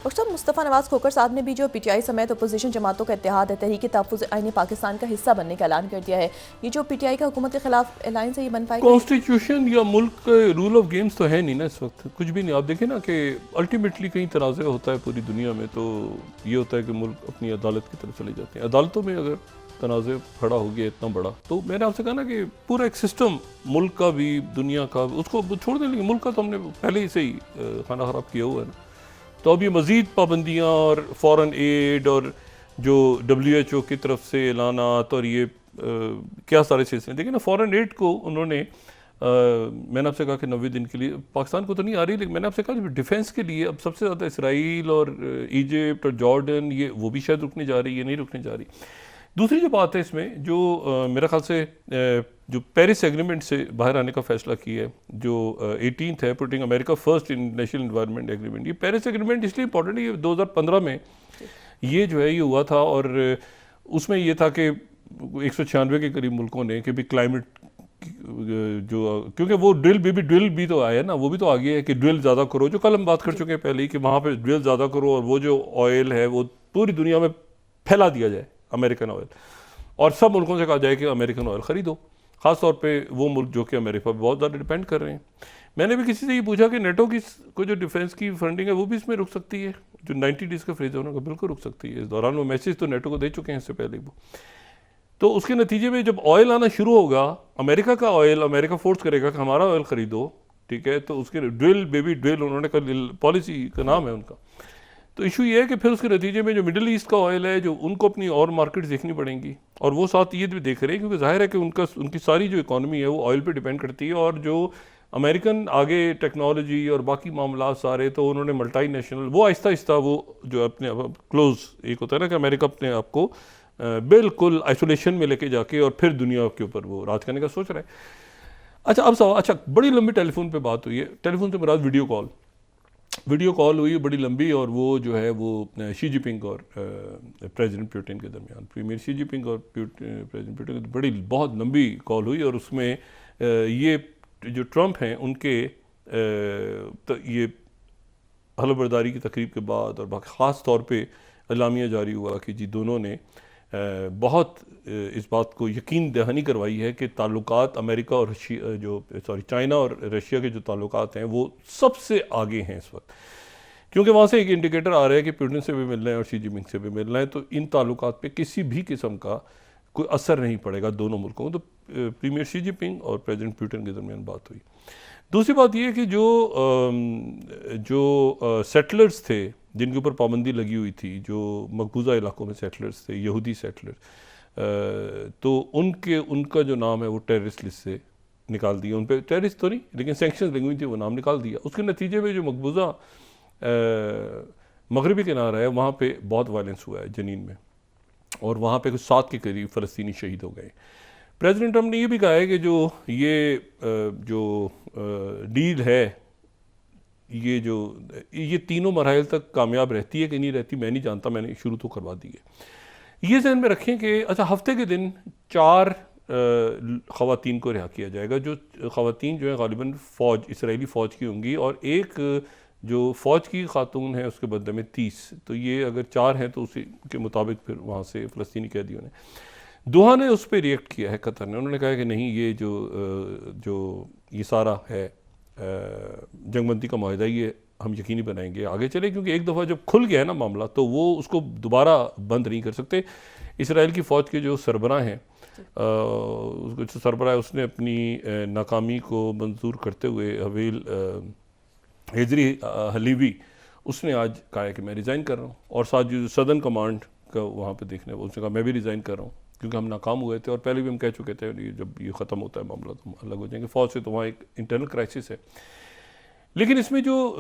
Doctor साहब, मुस्तफ़ा नवाज खोखर साहब ने भी जो पीटीआई समेत अपोजिशन जमातों का इत्तेहाद है तहरीक तहफ़्फ़ुज़ आईन पाकिस्तान का हिस्सा बनने का ऐलान कर दिया है। ये जो पीटीआई का हुकूमत के खिलाफ अलायंस है, ये बन पाएगा? कॉन्स्टिट्यूशन या मुल्क का रूल ऑफ गेम्स तो है नहीं ना इस वक्त, कुछ भी नहीं। आप देखें ना कि अल्टीमेटली कहीं तनाज़ा होता है पूरी दुनिया में, तो ये होता है कि मुल्क अपनी अदालत की तरफ चले जाते हैं। अदालतों में अगर तनाज़ा खड़ा हो गया इतना बड़ा, तो मैंने आपसे कहा ना कि पूरा एक सिस्टम मुल्क का भी दुनिया का भी, उसको छोड़ दें। लेकिन मुल्क का तो हमने पहले ही से ही खाना ख़राब किया हुआ है ना। तो अब ये मज़ीद पाबंदियाँ और फ़ॉरेन एड और जो WHO की तरफ से ऐलानात और ये क्या सारे सिलसिले। देखिए ना, फ़ॉरेन एड को उन्होंने मैंने आपसे कहा कि 90 दिन के लिए पाकिस्तान को तो नहीं आ रही, लेकिन मैंने आपसे कहा डिफेंस के लिए अब सबसे ज़्यादा इसराइल और इजिप्ट और जॉर्डन, ये वो भी शायद रुकने जा रही है, नहीं रुकने जा रही। दूसरी जो बात है इसमें, जो मेरा ख्याल से जो पेरिस एग्रीमेंट से बाहर आने का फैसला किया है, जो 18th है, putting America first in national environment agreement. ये पेरिस एग्रीमेंट इसलिए इंपॉर्टेंट है, ये 2015 में ये जो है ये हुआ था, और उसमें ये था कि 196 के करीब मुल्कों ने कि भी क्लाइमेट जो, क्योंकि वो ड्रिल भी तो आया है ना, वो भी तो आ गया है कि ड्रिल ज़्यादा करो, जो कल हम बात कर चुके हैं पहले ही, कि वहाँ पे ड्रिल ज़्यादा करो और वो जो ऑयल है वो पूरी दुनिया में फैला दिया जाए, अमेरिकन ऑयल, और सब मुल्कों से कहा जाए कि अमेरिकन ऑयल ख़रीदो, ख़ासतौर पे वो मुल्क जो कि अमेरिका पर बहुत ज़्यादा डिपेंड कर रहे हैं। मैंने भी किसी से ये पूछा कि नेटो की को जो डिफेंस की फंडिंग है वो भी इसमें रुक सकती है, जो 90 डेज़ का फ्रीज है उन्होंने बिल्कुल रुक सकती है। इस दौरान वो मैसेज तो नेटो को दे चुके हैं इससे पहले वो। तो उसके नतीजे में जब ऑयल आना शुरू होगा, अमेरिका का ऑयल, अमेरिका फोर्स करेगा कि हमारा ऑयल ख़रीदो, ठीक है, तो उसके ड्रिल बेबी ड्रिल उन्होंने कल पॉलिसी का नाम है उनका। तो इशू ये है कि फिर उसके नतीजे में जो मिडिल ईस्ट का ऑयल है, जो उनको अपनी और मार्केट देखनी पड़ेंगी, और वो साथ ये भी देख रहे हैं क्योंकि जाहिर है कि उनकी सारी जो इकॉनमी है वो ऑयल पे डिपेंड करती है, और जो अमेरिकन आगे टेक्नोलॉजी और बाकी मामला सारे, तो उन्होंने मल्टी नेशनल वो आहिस्ता आहिस्ता वो जो अपने क्लोज, एक होता है ना कि अमेरिका अपने आप को बिल्कुल आइसोलेशन में लेके जाके और फिर दुनिया के ऊपर वो राज करने का सोच रहा है। अच्छा, अब सवाल, अच्छा बड़ी लंबी टेलीफोन पे बात हुई है, टेलीफोन से मुराद वीडियो कॉल हुई बड़ी लंबी, और वो जो है वो शी जिनपिंग और प्रेसिडेंट पुतिन के दरमियान, प्रीमियर शी जिनपिंग और प्रेसिडेंट पुतिन की बड़ी बहुत लंबी कॉल हुई, और उसमें ये जो ट्रंप हैं उनके तो ये हलफबरदारी की तकरीब के बाद और ख़ास तौर पे एलामिया जारी हुआ कि जी दोनों ने बहुत इस बात को यकीन दहानी करवाई है कि ताल्लुकात अमेरिका और चाइना और रशिया के जो ताल्लुकात हैं वो सबसे आगे हैं इस वक्त, क्योंकि वहाँ से एक इंडिकेटर आ रहा है कि पुतिन से भी मिलना है और शी जिनपिंग से भी मिलना है, तो इन ताल्लुकात पे किसी भी किस्म का कोई असर नहीं पड़ेगा दोनों मुल्कों को। तो प्रीमियर शी जिनपिंग और प्रेसिडेंट पुतिन के दरमियान बात हुई। दूसरी बात यह कि जो सेटलर्स थे जिनके ऊपर पाबंदी लगी हुई थी, जो मकबूजा इलाकों में सेटलर्स थे, यहूदी सेटलर्स, तो उनका जो नाम है वो टेररिस्ट लिस्ट से निकाल दिया। उन पर टेररिस्ट तो नहीं, लेकिन सैंक्शंस लगी हुई थी, वो नाम निकाल दिया। उसके नतीजे में जो मकबूजा मगरबी किनारा है वहाँ पे बहुत वायलेंस हुआ है जनीन में, और वहाँ पे कुछ 7 के करीब फ़लस्तीनी शहीद हो गए। प्रेसिडेंट ट्रंप ने ये भी कहा है कि जो डील है, ये तीनों मराहल तक कामयाब रहती है कि नहीं रहती मैं नहीं जानता, मैंने शुरू तो करवा दी है। ये ज़हन में रखें कि अच्छा हफ्ते के दिन 4 ख़वातीन को रिहा किया जाएगा, जो ख़वातीन जो है गालिबन इसराइली फ़ौज की होंगी, और एक जो फ़ौज की खातून है उसके बदले में 30। तो ये अगर 4 हैं तो उसी के मुताबिक फिर वहाँ से फ़लस्तीनी कैदियों ने, दोहा ने उस पर रिएक्ट किया है, कतर ने। उन्होंने कहा कि नहीं, ये जो ये सारा है जंगबंदी का माहिदा, ये हम यकीनी बनाएंगे आगे चले, क्योंकि एक दफ़ा जब खुल गया है ना मामला तो वो उसको दोबारा बंद नहीं कर सकते। इसराइल की फ़ौज के जो सरबराह हैं, उसको जो सरबराह है उसने अपनी नाकामी को मंजूर करते हुए हेजरी हलीवी, उसने आज कहा है कि मैं रिज़ाइन कर रहा हूँ, और साथ जो सदर्न कमांड का वहाँ पे देखने, उसने कहा मैं भी रिज़ाइन कर रहा हूँ, क्योंकि हम नाकाम हुए थे और पहले भी हम कह चुके थे जब ये ख़त्म होता है मामला तो हम अलग हो जाएंगे फ़ौज से, तो वहाँ एक इंटरनल क्राइसिस है। लेकिन इसमें जो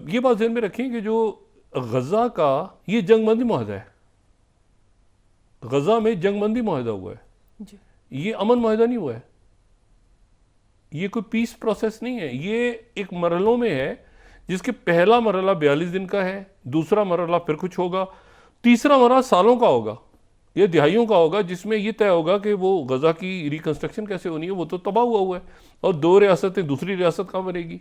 ये बात ध्यान में रखें कि जो गज़ा का ये जंगबंदी माहिदा है, गज़ा में जंगबंदी माहिदा हुआ है जी। ये अमन माहिदा नहीं हुआ है, ये कोई पीस प्रोसेस नहीं है, ये एक मरहलों में है, जिसके पहला मरहला 42 दिन का है, दूसरा मरहला फिर कुछ होगा, तीसरा मरहला सालों का होगा, ये दिहाइयों का होगा, जिसमें ये तय होगा कि वो गज़ा की रिकन्स्ट्रक्शन कैसे होनी है, वो तो तबाह हुआ है, और 2 रियासतें, दूसरी रियासत कहाँ बनेगी।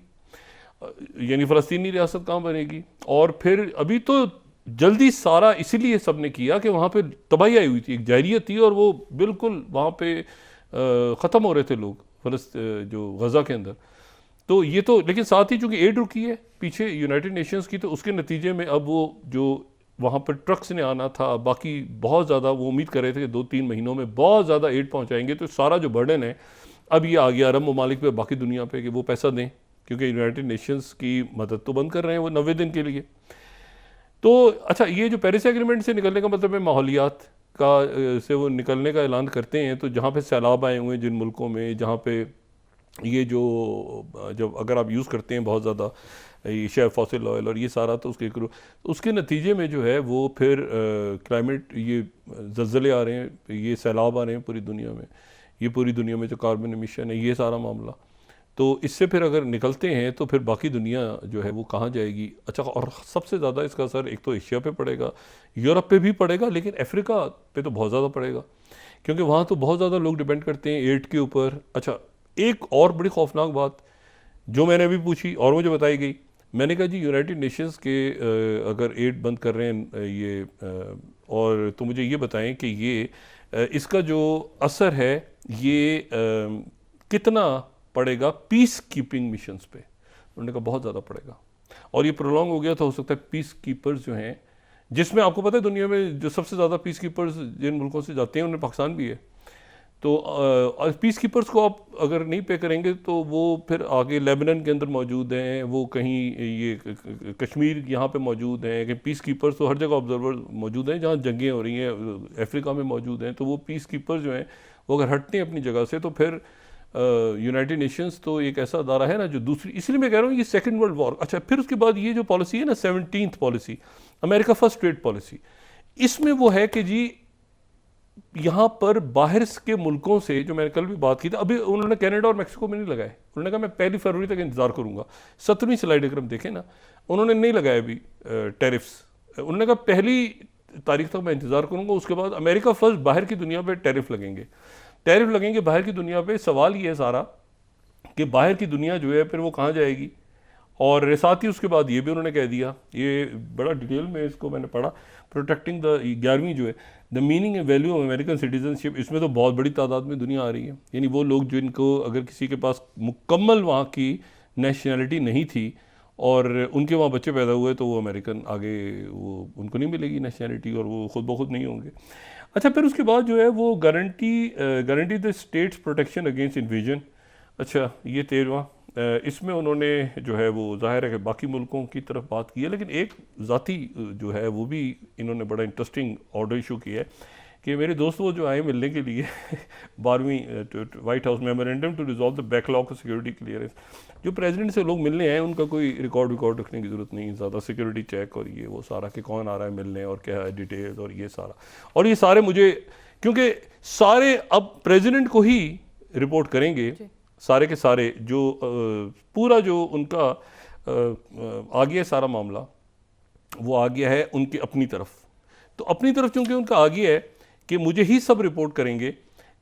यानी फ़लस्तीनी रियासत कहाँ बनेगी। और फिर अभी तो जल्दी सारा इसीलिए सब ने किया कि वहाँ पे तबाही आई हुई थी, एक जाहिरियत थी और वो बिल्कुल वहाँ पे ख़त्म हो रहे थे लोग जो गज़ा के अंदर। तो ये तो, लेकिन साथ ही चूँकि एड रुकी है पीछे यूनाइटेड नेशंस की, तो उसके नतीजे में अब वो जो वहाँ पर ट्रक्स ने आना था, बाकी बहुत ज़्यादा वो उम्मीद कर रहे थे कि 2-3 महीनों में बहुत ज़्यादा एड पहुँचाएंगे, तो सारा जो बर्डन है अब ये आ गया अरब ममालिक पे, बाकी दुनिया पे, कि वो पैसा दें, क्योंकि यूनाइटेड नेशंस की मदद तो बंद कर रहे हैं वो 90 दिन के लिए। तो अच्छा, ये जो पेरिस एग्रीमेंट से निकलने का मतलब है माहौलियात का से वो निकलने का ऐलान करते हैं, तो जहाँ पे सैलाब आए हुए हैं जिन मुल्कों में, जहाँ पे ये जो जब अगर आप यूज़ करते हैं बहुत ज़्यादा ये शेयर फॉसिल ऑयल और ये सारा, तो उसके नतीजे में जो है वो फिर क्लाइमेट, ये ज़लज़ले आ रहे हैं, ये सैलाब आ रहे हैं पूरी दुनिया में, ये पूरी दुनिया में जो कार्बन एमिशन है, ये सारा मामला। तो इससे फिर अगर निकलते हैं तो फिर बाकी दुनिया जो है वो कहाँ जाएगी। अच्छा, और सबसे ज़्यादा इसका असर एक तो एशिया पे पड़ेगा, यूरोप पे भी पड़ेगा, लेकिन अफ्रीका पे तो बहुत ज़्यादा पड़ेगा, क्योंकि वहाँ तो बहुत ज़्यादा लोग डिपेंड करते हैं एड के ऊपर। अच्छा, एक और बड़ी खौफनाक बात जो मैंने अभी पूछी और मुझे बताई गई, मैंने कहा जी यूनाइटेड नेशंस के अगर एड बंद कर रहे हैं ये और तो मुझे ये बताएं कि ये इसका जो असर है ये कितना पड़ेगा पीस कीपिंग मिशंस पे। उन्होंने कहा बहुत ज़्यादा पड़ेगा, और ये प्रोलॉन्ग हो गया तो हो सकता है पीस कीपर्स जो हैं, जिसमें आपको पता है दुनिया में जो सबसे ज़्यादा पीस कीपर्स जिन मुल्कों से जाते हैं उनमें पाकिस्तान भी है। तो पीस कीपर्स को आप अगर नहीं पे करेंगे तो वो फिर आगे लेबनान के अंदर मौजूद हैं, वो कहीं ये कश्मीर यहाँ पे मौजूद हैं, कि पीस कीपर्स तो हर जगह ऑब्जर्वर मौजूद हैं जहाँ जंगें हो रही हैं, अफ्रीका में मौजूद हैं। तो वो पीस कीपर्स जो हैं वो अगर हटते हैं अपनी जगह से तो फिर यूनाइटेड नेशंस तो एक ऐसा अदारा है ना जो दूसरी, इसलिए मैं कह रहा हूँ ये सेकेंड वर्ल्ड वॉर। अच्छा, फिर उसके बाद ये जो पॉलिसी है ना 17th policy, America first trade policy, इसमें वो है कि जी यहाँ पर बाहर के मुल्कों से, जो मैंने कल भी बात की थी, अभी उन्होंने कनाडा और मैक्सिको में नहीं लगाए। उन्होंने कहा मैं 1 फरवरी तक इंतजार करूँगा। 17वीं स्लाइड अगर हम देखें ना, उन्होंने नहीं लगाए अभी टैरिफ्स। उन्होंने कहा 1 तारीख तक मैं इंतजार करूँगा, उसके बाद अमेरिका फर्स्ट बाहर की दुनिया पर टैरिफ लगेंगे बाहर की दुनिया पे। सवाल ये है सारा कि बाहर की दुनिया जो है फिर वो कहाँ जाएगी। और साथ ही उसके बाद ये भी उन्होंने कह दिया, ये बड़ा डिटेल में इसको मैंने पढ़ा, प्रोटेक्टिंग द 11वीं जो है the meaning and value of American citizenship. इसमें तो बहुत बड़ी तादाद में दुनिया आ रही है, यानी वो लोग जिनको अगर किसी के पास मुकम्मल वहाँ की नेशनैलिटी नहीं थी और उनके वहाँ बच्चे पैदा हुए तो वो अमेरिकन आगे वो उनको नहीं मिलेगी नेशनैलिटी और वो खुद ब खुद नहीं होंगे। अच्छा, फिर उसके बाद जो है वो guarantee the states protection against invasion. अच्छा, ये 13वां, इसमें उन्होंने जो है वो जाहिर है कि बाकी मुल्कों की तरफ बात की है, लेकिन एक ज़ाती जो है वो भी इन्होंने बड़ा इंटरेस्टिंग ऑर्डर इशू किया है कि मेरे दोस्त वो जो आए मिलने के लिए 12वीं White House memorandum to resolve the backlog of security clearance. जो प्रेसिडेंट से लोग मिलने आए उनका कोई रिकॉर्ड रखने की ज़रूरत नहीं, ज़्यादा सिक्योरिटी चेक और ये वो सारा कि कौन आ रहा है मिलने और क्या है डिटेल और ये सारा। और ये सारे मुझे, क्योंकि सारे अब प्रेसिडेंट को ही रिपोर्ट करेंगे, सारे के सारे जो पूरा जो उनका आ गया सारा मामला वो आ गया है उनकी अपनी तरफ। तो अपनी तरफ चूँकि उनका आ गया है कि मुझे ही सब रिपोर्ट करेंगे,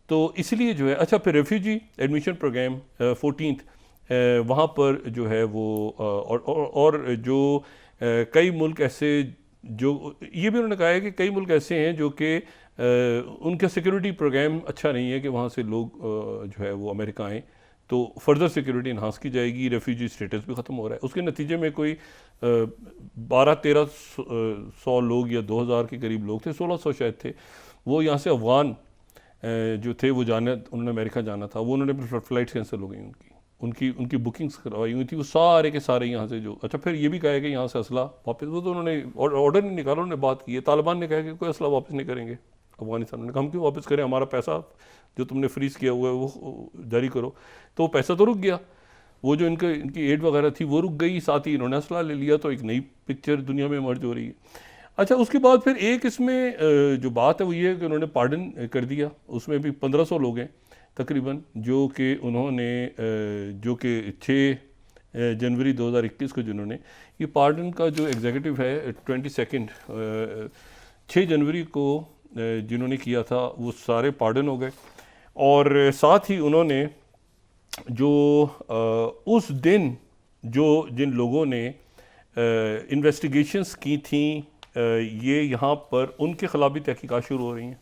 तो इसलिए जो है। अच्छा, फिर रेफ्यूजी एडमिशन प्रोग्राम 14th वहाँ पर जो है वो और जो कई मुल्क ऐसे जो ये भी उन्होंने कहा है कि कई मुल्क ऐसे हैं जो कि उनका सिक्योरिटी प्रोग्राम अच्छा नहीं है कि वहाँ से लोग जो है वो अमेरिका आएँ, तो फर्दर सिक्योरिटी इन्हांस की जाएगी। रेफ्यूजी स्टेटस भी ख़त्म हो रहा है, उसके नतीजे में कोई 1200-1300 लोग या 2000 के करीब लोग थे, 1600 शायद थे, वो यहाँ से अफ़गान जो थे वो उन्होंने अमेरिका जाना था, वो उन्होंने फ़्लाइट कैंसिल हो गई उनकी बुकिंग्स करवाई हुई थी, वो सारे के सारे यहाँ से जो। अच्छा, फिर ये भी कहा है कि यहाँ से असला वापस, वो तो उन्होंने ऑर्डर नहीं निकाला, उन्होंने बात की है। तालिबान ने कहा कि कोई असला वापस नहीं करेंगे अफगानिस्तान। ने कहा हम क्यों वापस करें, हमारा पैसा जो तुमने फ्रीज़ किया हुआ है वो जारी करो। तो पैसा तो रुक गया, वो जो इनकी एड वगैरह थी वो रुक गई, साथ ही इन्होंने असला ले लिया, तो एक नई पिक्चर दुनिया में इमर्ज हो रही है। अच्छा, उसके बाद फिर एक इसमें जो बात है वो ये है कि उन्होंने पार्डन कर दिया, उसमें भी 1500 लोग हैं तकरीबन, जो कि उन्होंने जो कि 6 जनवरी 2021 को जिन्होंने ये पार्डन का जो एग्जीक्यूटिव है 22 6 जनवरी को जिन्होंने किया था वो सारे पार्डन हो गए। और साथ ही उन्होंने जो उस दिन जिन लोगों ने इन्वेस्टिगेशंस की थी ये यहाँ पर उनके खिलाफ भी तहकीकात शुरू हो रही हैं।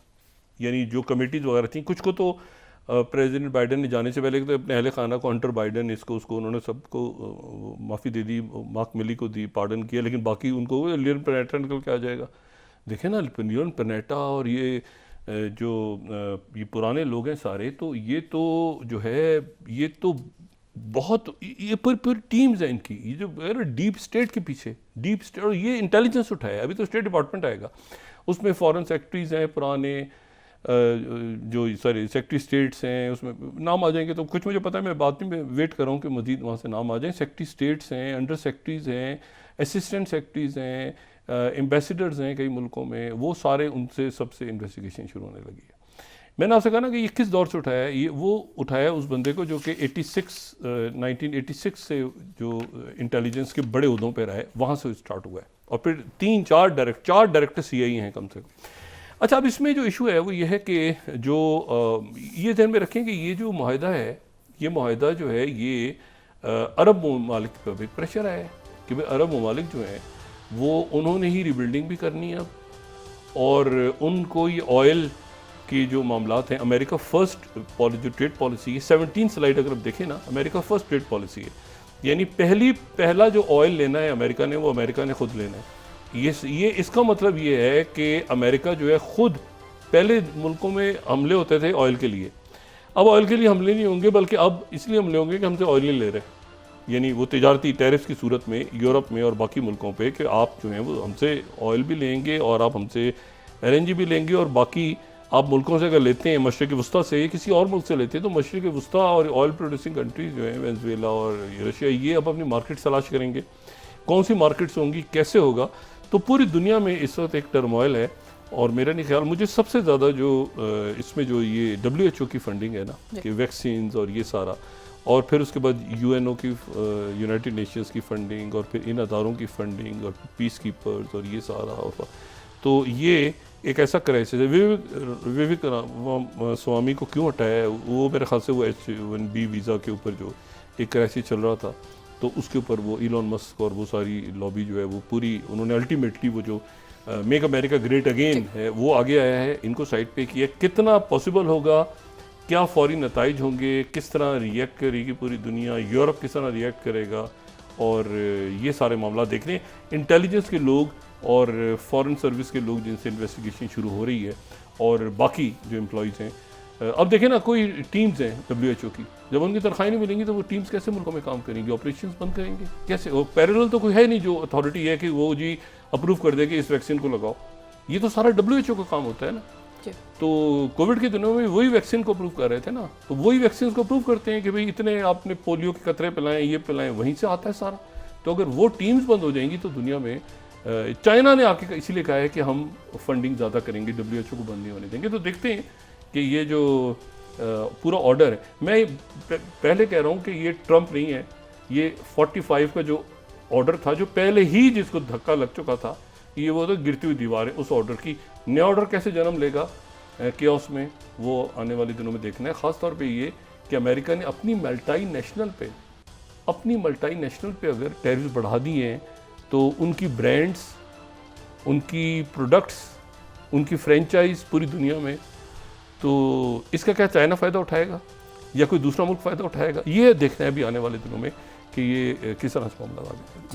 यानी जो कमेटीज़ वगैरह थी, कुछ को तो प्रेसिडेंट बाइडन ने जाने से पहले तो अपने अहल खाना को, हंटर बाइडन इसको उसको उन्होंने सबको माफ़ी दे दी, मार्क मिली को दी, पार्डन किया, लेकिन बाकी उनको लियोन पेनेटा निकल के आ जाएगा। देखें ना, लियोन पेनेटा और ये ये पुराने लोग हैं सारे, तो ये तो जो है ये तो बहुत ये पूरी टीम्स हैं इनकी, ये जो डीप स्टेट के पीछे डीप स्टेट, और ये इंटेलिजेंस उठाया। अभी तो स्टेट डिपार्टमेंट आएगा, उसमें फॉरेन सेक्रेटरीज हैं पुराने, जो सारे सेक्रेटरी स्टेट्स हैं, उसमें नाम आ जाएंगे। तो कुछ मुझे पता है, मैं बाद में वेट कर रहा हूँ कि मजीद वहाँ से नाम आ जाएँ। सेक्रेटरी स्टेट्स हैं, अंडर सेक्रेटरीज हैं, असिस्टेंट सेक्रेटरीज हैं, एम्बेसडर्स हैं कई मुल्कों में, वो सारे उनसे सबसे इन्वेस्टिगेशन शुरू होने लगी है। मैंने आपसे कहा ना कि ये किस दौर से उठाया है, ये वो उठाया उस बंदे को जो कि 1986 से जो इंटेलिजेंस के बड़े उहदों पर रहा है, वहाँ से स्टार्ट हुआ है। और फिर चार डायरेक्टर CIA हैं कम से कम। अच्छा, अब इसमें जो इशू है वो ये है कि जो ये ध्यान में रखें कि ये जो मुआहदा है, ये मुआहदा जो है ये अरब ममालिक पर भी प्रेशर आया है कि भाई अरब ममालिक जो हैं वो उन्होंने ही रिबिल्डिंग भी करनी है अब, और उनको ये ऑयल की जो मामलात हैं, अमेरिका फर्स्ट जो ट्रेड पॉलिसी है, 17 स्लाइड अगर आप देखें ना, अमेरिका फर्स्ट ट्रेड पॉलिसी है। यानी पहला जो ऑयल लेना है अमेरिका ने, वो अमेरिका ने खुद लेना है। ये इसका मतलब ये है कि अमेरिका जो है खुद, पहले मुल्कों में हमले होते थे ऑयल के लिए, अब ऑयल के लिए हमले नहीं होंगे, बल्कि अब इसलिए हमले होंगे कि हमसे ऑयल नहीं ले रहे। यानी वो तिजारती टैरिफ्स की सूरत में यूरोप में और बाकी मुल्कों पे कि आप जो हैं वो हमसे ऑयल भी लेंगे और आप हमसे LNG भी लेंगे, और बाकी आप मुल्कों से अगर लेते हैं, मशरिक़ वस्ता से किसी और मुल्क से लेते हैं, तो मशरिक़ वस्ता और ऑयल प्रोड्यूसिंग कंट्रीज जो हैं, वेनेजुएला और रशिया, ये अब अपनी मार्केट तलाश करेंगे। कौन सी मार्केट्स होंगी, कैसे होगा, तो पूरी दुनिया में इस वक्त एक टर्मोइल है। और मेरा नहीं ख्याल, मुझे सबसे ज़्यादा जो इसमें जो ये WHO की फंडिंग है ना, कि वैक्सीन और ये सारा, और फिर उसके बाद UNO की, यूनाइटेड नेशंस की फंडिंग, और फिर इन अदारों की फंडिंग, और पीस कीपर्स और ये सारा, और तो ये एक ऐसा क्राइसिस है। विवेक स्वामी को क्यों हटाया है, वो मेरे ख्याल से वो H1B वीज़ा के ऊपर जो एक क्राइसिस चल रहा था, तो उसके ऊपर वो इलॉन मस्क और वो सारी लॉबी जो है वो पूरी, उन्होंने अल्टीमेटली वो जो मेक अमेरिका ग्रेट अगेन है वो आगे आया है, इनको साइड पे किया। कितना पॉसिबल होगा, क्या फौरी नताइज होंगे, किस तरह रिएक्ट करेगी पूरी दुनिया, यूरोप किस तरह रिएक्ट करेगा, और ये सारे मामला देख रहे हैं इंटेलिजेंस के लोग और फॉरेन सर्विस के लोग जिनसे इन्वेस्टिगेशन शुरू हो रही है, और बाकी जो एम्प्लॉयज़ हैं। अब देखें ना, कोई टीम्स हैं WHO की, जब उनकी तनख्वाहें नहीं मिलेंगी तो वो टीम्स कैसे मुल्कों में काम करेंगी, ऑपरेशंस बंद करेंगे कैसे? वो पैरेलल तो कोई है नहीं जो अथॉरिटी है कि वो जी अप्रूव कर दे कि इस वैक्सीन को लगाओ। ये तो सारा WHO का काम होता है ना। तो कोविड के दिनों में वही वैक्सीन को अप्रूव कर रहे थे ना, तो वही वैक्सीन को अप्रूव करते हैं कि भाई इतने आपने पोलियो के कतरे पिलाएं, ये पिलाएं, वहीं से आता है सारा। तो अगर वो टीम्स बंद हो जाएंगी तो दुनिया में, चाइना ने आके इसीलिए कहा है कि हम फंडिंग ज़्यादा करेंगे, WHO को बंद नहीं होने देंगे। तो देखते हैं कि ये जो पूरा ऑर्डर है, मैं पहले कह रहा हूँ कि ये ट्रंप नहीं है, ये 45 का जो ऑर्डर था, जो पहले ही जिसको धक्का लग चुका था, ये वो तो गिरती हुई दीवार है उस ऑर्डर की। नया ऑर्डर कैसे जन्म लेगा केओस में, वो आने वाले दिनों में देखना है। ख़ास तौर पे ये कि अमेरिका ने अपनी मल्टीनेशनल पे अगर टैरिफ्स बढ़ा दिए हैं, तो उनकी ब्रांड्स, उनकी प्रोडक्ट्स, उनकी फ्रेंचाइज पूरी दुनिया में, तो इसका क्या चाइना फ़ायदा उठाएगा या कोई दूसरा मुल्क फ़ायदा उठाएगा? ये देखना है अभी आने वाले दिनों में कि ये किस तरह से मामला आगे। जी।